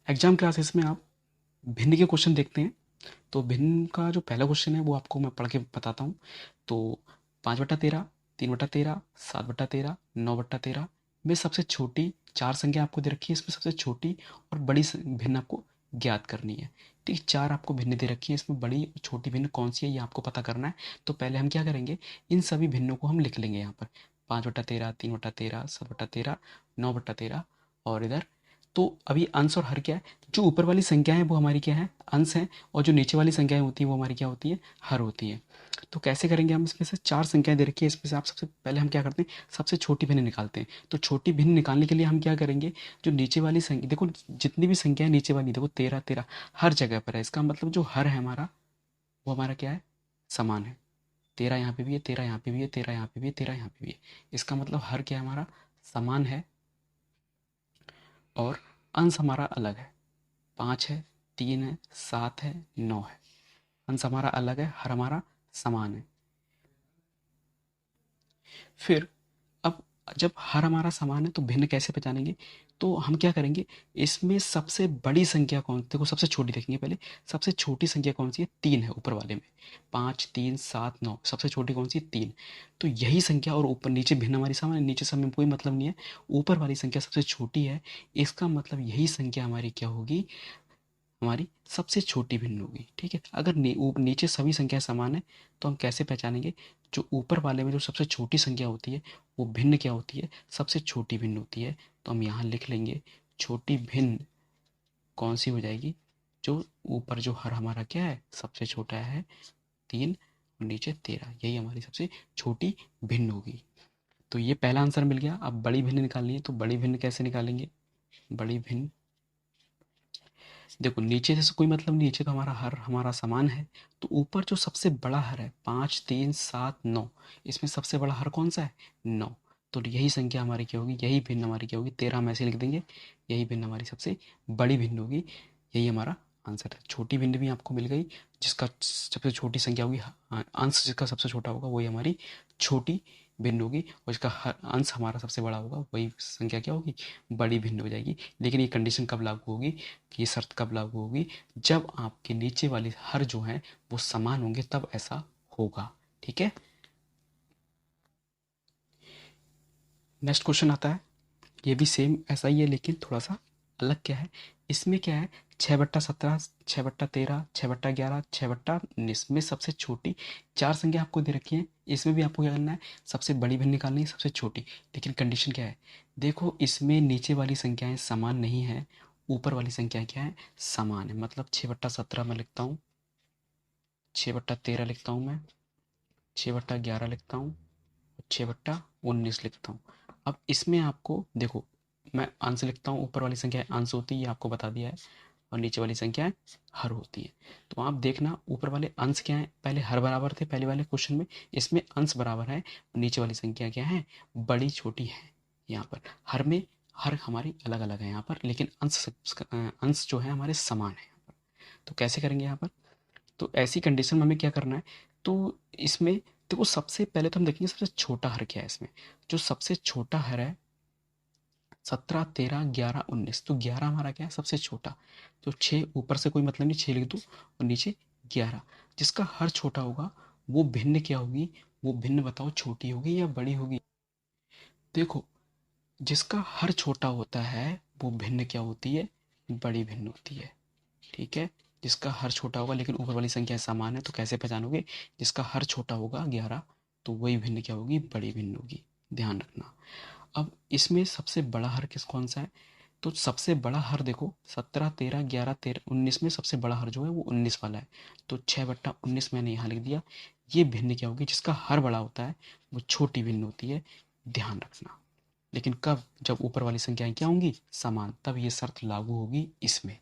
Exam classes में आप भिन्न के क्वेश्चन देखते हैं। तो भिन्न का जो पहला क्वेश्चन है वो आपको मैं पढ़ के बताता हूँ। तो 5/13, 3/13, 7/13, 9/13 में सबसे छोटी चार संख्या आपको दे रखी है। इसमें सबसे छोटी और बड़ी भिन्न आपको ज्ञात करनी है। ठीक, चार आपको भिन्न दे रखी है, इसमें बड़ी और छोटी भिन्न कौन सी है ये आपको पता करना है। तो पहले हम क्या करेंगे, इन सभी भिन्नों को हम लिख लेंगे यहाँ पर। 5/13, 3/13, 7/13, 9/13 और इधर। तो अभी अंश और हर क्या है, जो ऊपर वाली संख्या है वो हमारी क्या है, अंश है। और जो नीचे वाली संख्याएं होती हैं वो हमारी क्या होती है, हर होती है। तो कैसे करेंगे हम, इसमें से चार संख्याएं दे रखी है, इसमें से आप सबसे पहले हम क्या करते हैं, सबसे छोटी भिन्न निकालते हैं। तो छोटी भिन्न निकालने के लिए हम क्या करेंगे, जो नीचे वाली संख्या देखो, जितनी भी संख्या है नीचे वाली देखो, 13 13 हर जगह पर है। इसका मतलब जो हर है हमारा, वो हमारा क्या है, समान है। 13 यहाँ पे भी है, 13 यहाँ पे भी है, 13 यहाँ पे भी है, 13 यहाँ पे भी है। इसका मतलब हर क्या है हमारा, समान है। और अंश हमारा अलग है। 5 है, 3 है, 7 है, 9 है। अंश हमारा अलग है, हर हमारा समान है। फिर अब जब हर हमारा समान है तो भिन्न कैसे पहचानेंगे। तो हम क्या करेंगे, इसमें सबसे बड़ी संख्या कौन, देखो सबसे छोटी देखेंगे पहले। सबसे छोटी संख्या कौन सी है, 3 है ऊपर वाले में। 5, 3, 7, 9, सबसे छोटी कौन सी है, 3। तो यही संख्या, और ऊपर नीचे भिन्न हमारी समान है, नीचे सब में कोई मतलब नहीं है। ऊपर वाली संख्या सबसे छोटी है, इसका मतलब यही संख्या हमारी क्या होगी, हमारी सबसे छोटी भिन्न होगी। ठीक है, अगर नीचे सभी संख्याएं समान है तो हम कैसे पहचानेंगे, जो ऊपर वाले में जो सबसे छोटी संख्या होती है वो भिन्न क्या होती है, सबसे छोटी भिन्न होती है। तो हम यहाँ लिख लेंगे, छोटी भिन्न कौन सी हो जाएगी, जो ऊपर जो हर हमारा क्या है, सबसे छोटा है 3, और नीचे 13, यही हमारी सबसे छोटी भिन्न होगी। तो ये पहला आंसर मिल गया। अब बड़ी भिन्न निकालनी है, तो बड़ी भिन्न कैसे निकालेंगे, बड़ी भिन्न देखो नीचे से कोई मतलब नहीं, नीचे तो हमारा हर हमारा समान है। तो ऊपर जो सबसे बड़ा हर है, 5, 3, 7, 9, इसमें सबसे बड़ा हर कौन सा है, 9। तो यही संख्या हमारी क्या होगी, यही भिन्न हमारी क्या होगी, 13 हम ऐसे लिख देंगे। यही भिन्न हमारी सबसे बड़ी भिन्न होगी। यही हमारा आंसर है। छोटी भिन्न भी आपको मिल गई, जिसका सबसे छोटी संख्या होगी, अंश जिसका सबसे छोटा होगा वही हमारी छोटी भिन्न होगी, और इसका हर अंश हमारा सबसे बड़ा होगा, वही संख्या क्या होगी, बड़ी भिन्न हो जाएगी। लेकिन ये कंडीशन कब लागू होगी, कि ये शर्त कब लागू होगी, जब आपके नीचे वाले हर जो हैं वो समान होंगे, तब ऐसा होगा। ठीक है, नेक्स्ट क्वेश्चन आता है। ये भी सेम ऐसा ही है, लेकिन थोड़ा सा अलग क्या है। इसमें क्या है, 6/17, 6/13, 6/11, 6/19 में सबसे छोटी चार संख्या आपको दे रखी है। इसमें भी आपको क्या करना है, सबसे बड़ी भिन्न निकालनी है, सबसे छोटी। लेकिन कंडीशन क्या है, देखो इसमें नीचे वाली संख्याएं समान नहीं है, ऊपर वाली संख्याएं क्या है, समान है। मतलब 6/17 में लिखता हूँ, 6/13 लिखता हूँ मैं, 6/11 लिखता हूँ, 6/19 लिखता हूँ। अब इसमें आपको देखो, मैं अंश लिखता हूँ, ऊपर वाली संख्या अंश होती है, ये आपको बता दिया है, और नीचे वाली संख्याएं हर होती है। तो आप देखना, ऊपर वाले अंश क्या है, पहले हर बराबर थे पहले वाले क्वेश्चन में, इसमें अंश बराबर है, नीचे वाली संख्या क्या है, बड़ी छोटी है। यहाँ पर हर में हर हमारी अलग अलग है यहाँ पर, लेकिन अंश जो है हमारे समान है यहाँ पर। तो कैसे करेंगे यहाँ पर, तो ऐसी कंडीशन में हमें क्या करना है, तो इसमें देखो सबसे पहले तो हम देखेंगे सबसे छोटा हर क्या है इसमें। जो सबसे छोटा हर है, 17, 13, 11, 19, तो 11 हमारा क्या है, सबसे छोटा। तो 6 ऊपर से कोई मतलब नहीं, 6 लिख दो, और नीचे 11। जिसका हर छोटा होगा वो भिन्न क्या होगी, वो भिन्न बताओ, छोटी होगी या बड़ी होगी। देखो, जिसका हर छोटा होता है वो भिन्न क्या होती है, बड़ी भिन्न होती है। ठीक है, जिसका हर छोटा होगा लेकिन ऊपर वाली संख्या समान है, तो कैसे पहचानोगे, जिसका हर छोटा होगा 11, तो वही भिन्न क्या होगी, बड़ी भिन्न होगी। ध्यान रखना। अब इसमें सबसे बड़ा हर किस कौन सा है, तो सबसे बड़ा हर देखो, 17, 13, 11, 13, 19 में सबसे बड़ा हर जो है वो 19 वाला है। तो 6/19 मैंने यहाँ लिख दिया। ये भिन्न क्या होगी, जिसका हर बड़ा होता है वो छोटी भिन्न होती है। ध्यान रखना। लेकिन कब, जब ऊपर वाली संख्याएं क्या होंगी, समान, तब ये शर्त लागू होगी इसमें।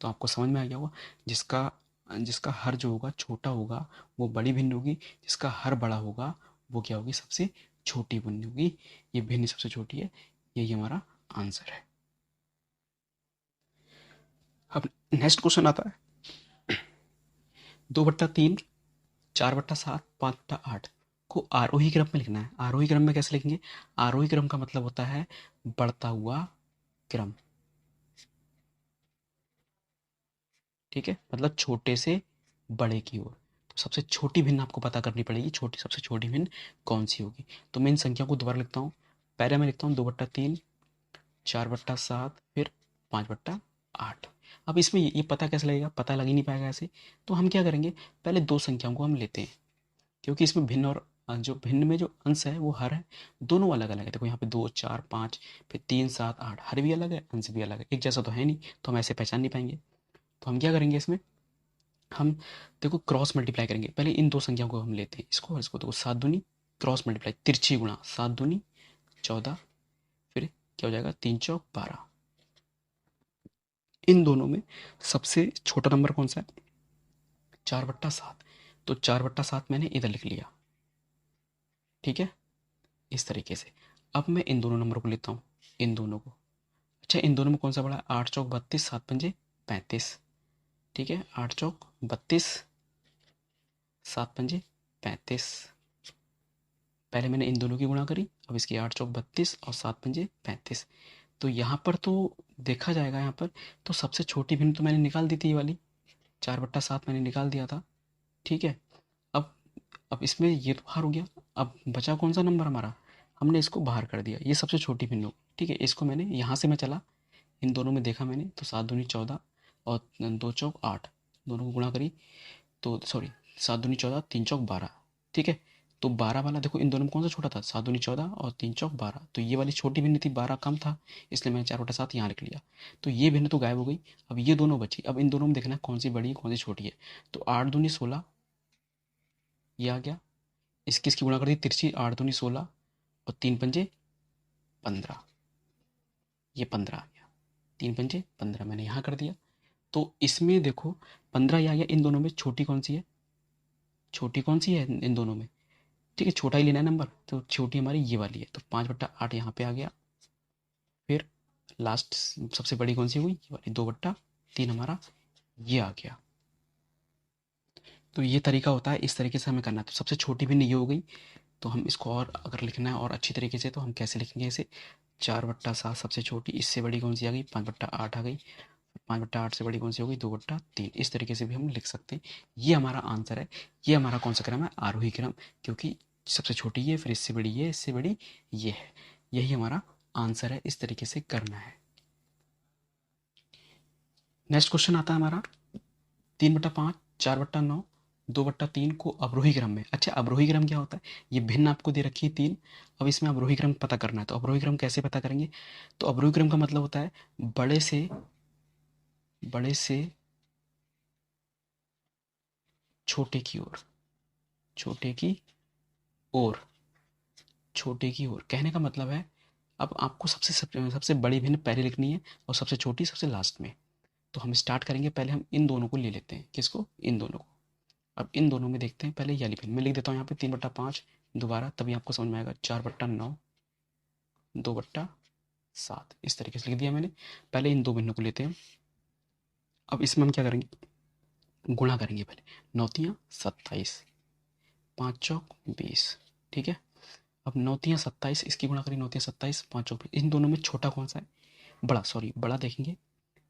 तो आपको समझ में आ गया होगा, जिसका जिसका हर जो होगा छोटा होगा वो बड़ी भिन्न होगी, जिसका हर बड़ा होगा वो क्या होगी, सबसे छोटी भिन्न होगी। ये भिन्न सबसे छोटी है, यही हमारा आंसर है। अब नेक्स्ट क्वेश्चन आता है, 2/3, 4/7, 5/8 को आरोही क्रम में लिखना है। आरोही क्रम में कैसे लिखेंगे, आरोही क्रम का मतलब होता है बढ़ता हुआ क्रम। ठीक है, मतलब छोटे से बड़े की ओर। तो सबसे छोटी भिन्न आपको पता करनी पड़ेगी, छोटी सबसे छोटी भिन्न कौन सी होगी। तो मैं इन संख्या को दोबारा लिखता हूँ। पहले मैं लिखता हूँ 2/3, 4/7, फिर 5/8। अब इसमें ये पता कैसे लगेगा, पता लग ही नहीं पाएगा ऐसे। तो हम क्या करेंगे, पहले दो संख्याओं को हम लेते हैं, क्योंकि इसमें भिन्न और जो भिन्न में जो अंश है वो हर है, दोनों अलग अलग है। देखो यहाँ पे 2, 4, 5, फिर 3, 7, 8, हर भी अलग है, अंश भी अलग है, एक जैसा तो है नहीं, तो हम ऐसे पहचान नहीं पाएंगे। तो हम क्या करेंगे इसमें, हम देखो क्रॉस मल्टीप्लाई करेंगे। पहले इन दो संख्याओं को हम लेते हैं, इसको और इसको। देखो 7 दूनी क्रॉस मल्टीप्लाई, तिरछी गुणा, 7 दूनी 14, फिर क्या हो जाएगा, 3 चौक 12। इन दोनों में सबसे छोटा नंबर कौन सा है, 4/7। तो 4/7 मैंने इधर लिख लिया, ठीक है, इस तरीके से। अब मैं इन दोनों नंबर को लेता हूँ, इन दोनों को। अच्छा, इन दोनों में कौन सा बड़ा है, 8 चौक 32, 7 पंजे 35। ठीक है, 8 चौक 32, 7 पंजे 35। पहले मैंने इन दोनों की गुणा करी, अब इसकी 8 चौक 32 और 7 पंजे 35। तो यहाँ पर तो देखा जाएगा, यहाँ पर तो सबसे छोटी भिन्न तो मैंने निकाल दी थी, ये वाली 4/7 मैंने निकाल दिया था। ठीक है, अब अब इसमें ये तो बाहर हो गया। अब बचा कौन सा नंबर हमारा, हमने इसको बाहर कर दिया, ये सबसे छोटी भिन्न होगी। ठीक है, इसको मैंने यहाँ से मैं चला, इन दोनों में देखा मैंने, तो 7 दूनी 14 और 2 चौक 8, दोनों को गुणा करी, तो सॉरी, 7 दूनी 14, 3 चौक 12। ठीक है, तो 12 वाला देखो इन दोनों में कौन सा छोटा था, 7 दूनी 14 और 3 चौक 12, तो ये वाली छोटी भिन्न थी, 12 कम था, इसलिए मैंने 4/7 यहाँ लिख लिया। तो ये भिन्न तो गायब हो गई, अब ये दोनों बची। अब इन दोनों में देखना कौन सी बड़ी है कौन सी छोटी है। तो 8 दूनी 16, ये आ गया, इसकी इसकी गुणा कर दी तिरछी, 8 दूनी 16 और 3 पंजे 15, ये 15 आ गया, 3 पंजे 15 मैंने यहाँ कर दिया। तो इसमें देखो 15 ये आ गया, इन दोनों में छोटी कौन सी है, छोटी कौन सी है इन दोनों में। ठीक है, छोटा ही लेना है नंबर, तो छोटी हमारी ये वाली है, तो 5/8 यहाँ पे आ गया। फिर लास्ट सबसे बड़ी कौन सी हुई, ये वाली 2/3 हमारा ये आ गया। तो ये तरीका होता है, इस तरीके से हमें करना है। तो सबसे छोटी भिन्न ये हो गई। तो हम इसको और अगर लिखना है और अच्छी तरीके से, तो हम कैसे लिखेंगे इसे, 4/7 सबसे छोटी, इससे बड़ी कौन सी आ गई, 5/8 आ गई, 5/8 से बड़ी कौन सी हो गई, 2/3। इस तरीके से भी हम लिख सकते हैं। ये हमारा आंसर है। ये हमारा कौन सा क्रम है, आरोही क्रम, क्योंकि सबसे छोटी ये, फिर इससे बड़ी ये, इससे बड़ी ये है। यही हमारा आंसर है, इस तरीके से करना है। नेक्स्ट क्वेश्चन आता है हमारा 3/5, 4/9, 2/3 को अवरोही क्रम में। अच्छा, अवरोही क्रम क्या होता है, ये भिन्न आपको दे रखी है 3। अब इसमें अवरोही क्रम पता करना है, तो अवरोही क्रम कैसे पता करेंगे। तो अवरोही क्रम का मतलब होता है बड़े से छोटे की ओर, छोटे की ओर, छोटे की ओर कहने का मतलब है, अब आपको सबसे बड़ी भिन्न पहले लिखनी है और सबसे छोटी सबसे लास्ट में। तो हम स्टार्ट करेंगे, पहले हम इन दोनों को ले लेते हैं, किसको, इन दोनों को। अब इन दोनों में देखते हैं, पहले ये वाली भिन्न मैं लिख देता हूँ यहाँ पे 3/5 दोबारा, तभी आपको समझ में आएगा। 4/9, 2/7, इस तरीके से लिख दिया मैंने। पहले इन दो भिन्नों को लेते हैं। अब इसमें हम क्या करेंगे, गुणा करेंगे पहले, 9×3 = 27, 5 चौक 20। ठीक है, अब 9×3 = 27, इसकी गुणा करें, 9×3 = 27, 5 चौक 20। इन दोनों में छोटा कौन सा है, बड़ा, सॉरी बड़ा देखेंगे,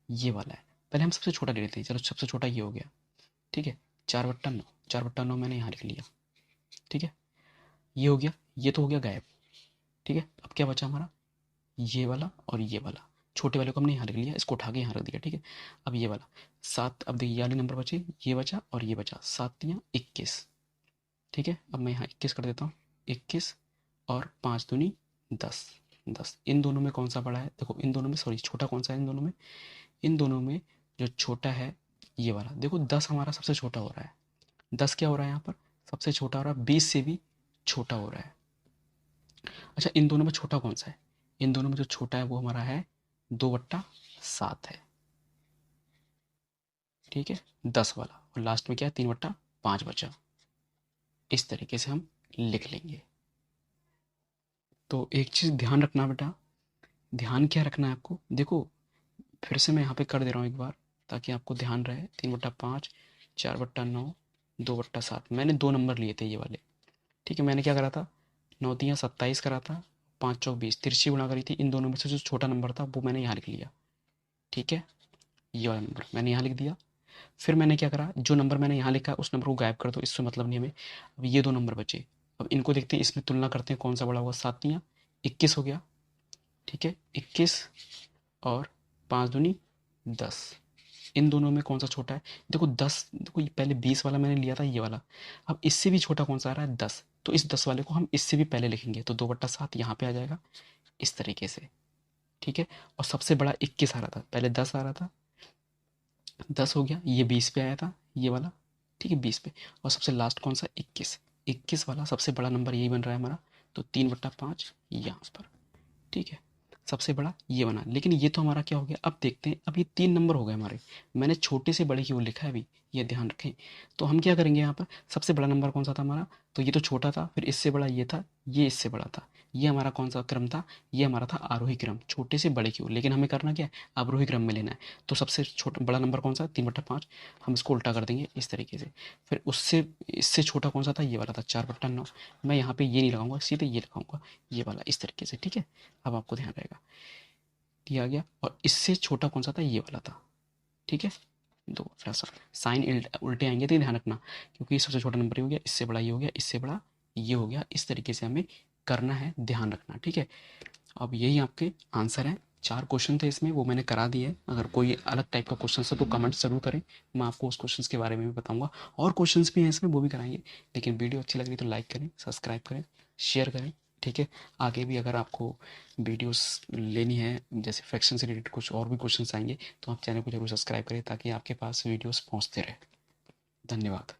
ये वाला है। पहले हम सबसे छोटा ले लेते हैं, चलो सबसे छोटा ये हो गया। ठीक है, 4/9, 4/9 मैंने यहाँ लिख लिया। ठीक है, ये हो गया, ये तो हो गया गायब। ठीक है, अब क्या बचा हमारा, ये वाला और ये वाला। छोटे वाले को हमने यहाँ लिख लिया, इसको उठा के यहाँ रख दिया। ठीक है, अब ये वाला 7, अब देखिए ये वाले नंबर बचे, ये बचा और ये बचा, 7×3 = 21। ठीक है, अब मैं यहाँ 21 कर देता हूँ, 21 और 5 दूनी 10, 10। इन दोनों में कौन सा बड़ा है, देखो इन दोनों में, सॉरी छोटा कौन सा है इन दोनों में, इन दोनों में जो छोटा है ये वाला। देखो 10 हमारा सबसे छोटा हो रहा है, 10 क्या हो रहा है यहाँ पर, सबसे छोटा हो रहा है, 20 से भी छोटा हो रहा है। अच्छा, इन दोनों में छोटा कौन सा है, इन दोनों में जो छोटा है वो हमारा है 2/7 है। ठीक है, 10 वाला, और लास्ट में क्या है, 3/5 बचा। इस तरीके से हम लिख लेंगे। तो एक चीज़ ध्यान रखना बेटा, ध्यान क्या रखना है आपको, देखो फिर से मैं यहाँ पे कर दे रहा हूँ एक बार, ताकि आपको ध्यान रहे। 3/5, 4/9, 2/7, मैंने दो नंबर लिए थे ये वाले। ठीक है, मैंने क्या करा था, 9×3 = 27 करा था, 5 चौक 20, तिरछी गुणा करी थी। इन दोनों में से जो छोटा नंबर था वो मैंने यहाँ लिख लिया। ठीक है, ये वाला नंबर मैंने यहाँ लिख दिया। फिर मैंने क्या करा, जो नंबर मैंने यहाँ लिखा है उस नंबर को गायब कर दो, इससे मतलब नहीं हमें। अब ये 2 नंबर बचे, अब इनको देखते हैं, इसमें तुलना करते हैं कौन सा बड़ा होगा। 7 तियाँ 21 हो गया, ठीक है, 21 और 5 दूनी 10। इन दोनों में कौन सा छोटा है? देखो 10, देखो ये पहले 20 वाला मैंने लिया था ये वाला, अब इससे भी छोटा कौन सा आ रहा है? 10। तो इस 10 वाले को हम इससे भी पहले लिखेंगे, तो 2/7 यहाँ पे आ जाएगा इस तरीके से, ठीक है। और सबसे बड़ा 21 आ रहा था, पहले 10 आ रहा था, 10 हो गया, ये 20 पे आया था ये वाला, ठीक है, 20 पे। और सबसे लास्ट कौन सा? 21। 21 वाला सबसे बड़ा नंबर यही बन रहा है हमारा, तो 3/5 यहाँ पर, ठीक है। सबसे बड़ा ये बना, लेकिन ये तो हमारा क्या हो गया, अब देखते हैं, अब ये 3 नंबर हो गए हमारे। मैंने छोटे से बड़े की ओर लिखा है अभी, ये ध्यान रखें। तो हम क्या करेंगे यहाँ पर, सबसे बड़ा नंबर कौन सा था हमारा? तो ये तो छोटा था, फिर इससे बड़ा ये था, ये इससे बड़ा था। ये हमारा कौन सा क्रम था? ये हमारा था आरोही क्रम, छोटे से बड़े की ओर, लेकिन हमें करना क्या है? अवरोही क्रम में लेना है। तो सबसे छोटा बड़ा नंबर कौन सा? 3/5। हम इसको उल्टा कर देंगे इस तरीके से। फिर उससे इससे छोटा कौन सा था? ये वाला था 4/9। मैं यहाँ पे ये नहीं लगाऊंगा, सीधे ये लगाऊंगा, ये वाला, इस तरीके से, ठीक है। अब आपको ध्यान रहेगा, दिया गया। और इससे छोटा कौन सा था? ये वाला था, ठीक है। दो ऐसा साइन उल्टे आएंगे तो ध्यान रखना, क्योंकि सबसे छोटा नंबर ये हो गया, इससे बड़ा ये हो गया, इससे बड़ा ये हो गया, इस तरीके से हमें करना है, ध्यान रखना, ठीक है। अब यही आपके आंसर हैं। 4 क्वेश्चन थे इसमें, वो मैंने करा दिए। अगर कोई अलग टाइप का क्वेश्चन है तो कमेंट जरूर करें, मैं आपको उस क्वेश्चन के बारे में भी बताऊंगा। और क्वेश्चंस भी हैं इसमें, वो भी कराएंगे। लेकिन वीडियो अच्छी लग रही तो लाइक करें, सब्सक्राइब करें, शेयर करें, ठीक है। आगे भी अगर आपको वीडियोस लेनी है, जैसे फ्रैक्शन से रिलेटेड कुछ और भी क्वेश्चन आएंगे, तो आप चैनल को जरूर सब्सक्राइब करें, ताकि आपके पास वीडियोस पहुंचते रहे। धन्यवाद।